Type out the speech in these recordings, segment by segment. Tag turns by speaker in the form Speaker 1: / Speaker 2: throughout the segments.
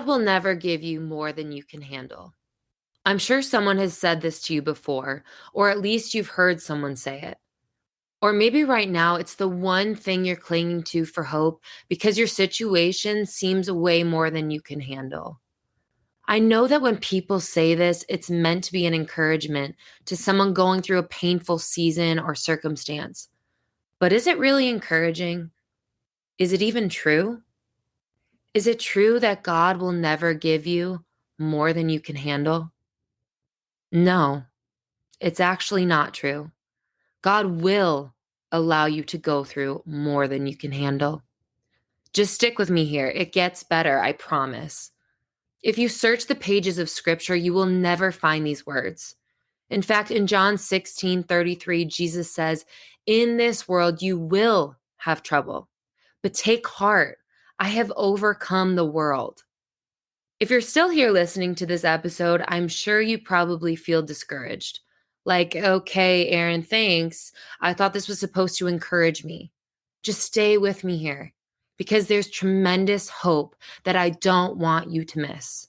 Speaker 1: God will never give you more than you can handle. I'm sure someone has said this to you before, or at least you've heard someone say it. Or maybe right now it's the one thing you're clinging to for hope because your situation seems way more than you can handle. I know that when people say this, it's meant to be an encouragement to someone going through a painful season or circumstance. But is it really encouraging? Is it even true? Is it true that God will never give you more than you can handle? No, it's actually not true. God will allow you to go through more than you can handle. Just stick with me here. It gets better, I promise. If you search the pages of scripture, you will never find these words. In fact, in John 16:33, Jesus says, "In this world you will have trouble, but take heart. I have overcome the world." If you're still here listening to this episode, I'm sure you probably feel discouraged. Like, okay, Aaron, thanks. I thought this was supposed to encourage me. Just stay with me here because there's tremendous hope that I don't want you to miss.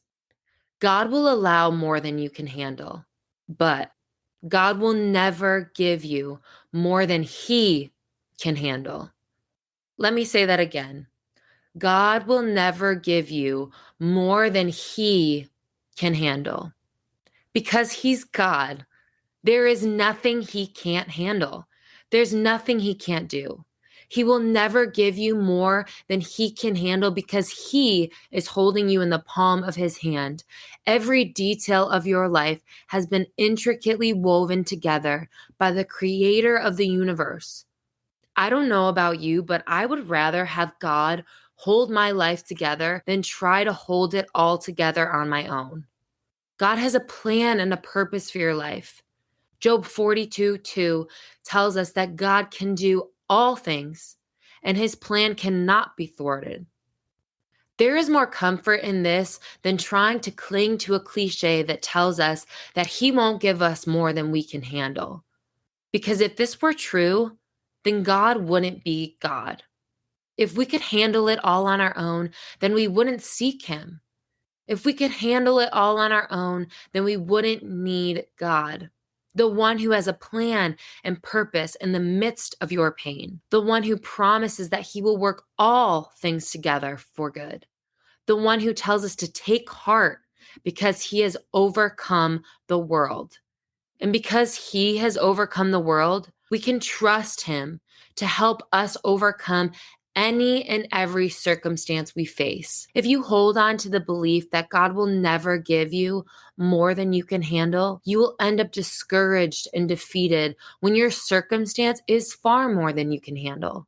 Speaker 1: God will allow more than you can handle, but God will never give you more than He can handle. Let me say that again. God will never give you more than He can handle. Because He's God, there is nothing He can't handle. There's nothing He can't do. He will never give you more than He can handle because He is holding you in the palm of His hand. Every detail of your life has been intricately woven together by the Creator of the universe. I don't know about you, but I would rather have God hold my life together than try to hold it all together on my own. God has a plan and a purpose for your life. Job 42:2 tells us that God can do all things and His plan cannot be thwarted. There is more comfort in this than trying to cling to a cliche that tells us that He won't give us more than we can handle. Because if this were true, then God wouldn't be God. If we could handle it all on our own, then we wouldn't seek Him. If we could handle it all on our own, then we wouldn't need God. The one who has a plan and purpose in the midst of your pain. The one who promises that He will work all things together for good. The one who tells us to take heart because He has overcome the world. And because He has overcome the world, we can trust Him to help us overcome any and every circumstance we face. If you hold on to the belief that God will never give you more than you can handle, you will end up discouraged and defeated when your circumstance is far more than you can handle.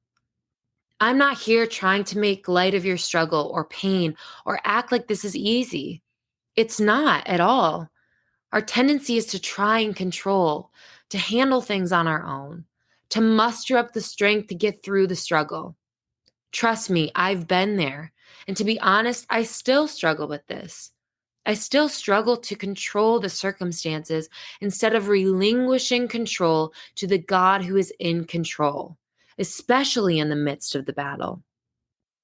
Speaker 1: I'm not here trying to make light of your struggle or pain or act like this is easy. It's not at all. Our tendency is to try and control, to handle things on our own, to muster up the strength to get through the struggle. Trust me, I've been there. And to be honest, I still struggle with this. I still struggle to control the circumstances instead of relinquishing control to the God who is in control, especially in the midst of the battle.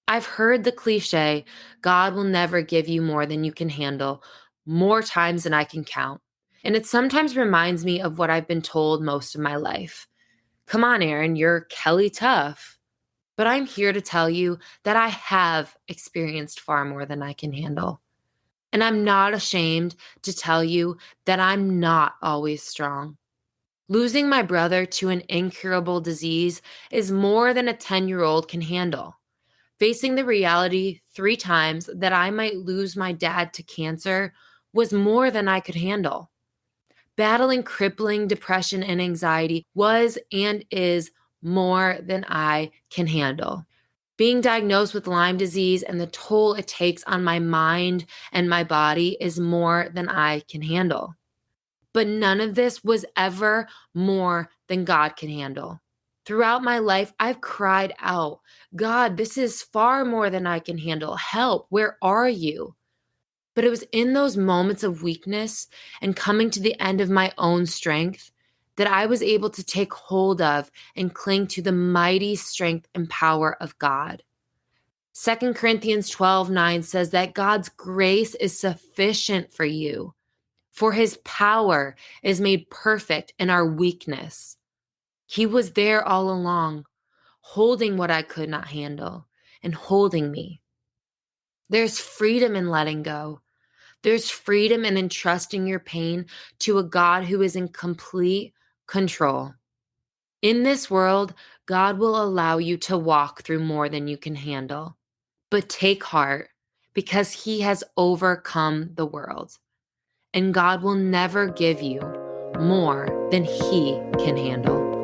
Speaker 1: I've heard the cliche, God will never give you more than you can handle, more times than I can count. And it sometimes reminds me of what I've been told most of my life. Come on, Aaron, you're Kelly Tough. But I'm here to tell you that I have experienced far more than I can handle. And I'm not ashamed to tell you that I'm not always strong. Losing my brother to an incurable disease is more than a 10-year-old can handle. Facing the reality 3 times that I might lose my dad to cancer was more than I could handle. Battling crippling depression and anxiety was and is more than I can handle. Being diagnosed with Lyme disease and the toll it takes on my mind and my body is more than I can handle. But none of this was ever more than God can handle. Throughout my life, I've cried out, God, this is far more than I can handle. Help, where are you? But it was in those moments of weakness and coming to the end of my own strength that I was able to take hold of and cling to the mighty strength and power of God. 2 Corinthians 12:9 says that God's grace is sufficient for you, for his power is made perfect in our weakness. He was there all along, holding what I could not handle and holding me. There's freedom in letting go. There's freedom in entrusting your pain to a God who is in complete control. In this world, God will allow you to walk through more than you can handle. But take heart, because he has overcome the world. And God will never give you more than he can handle.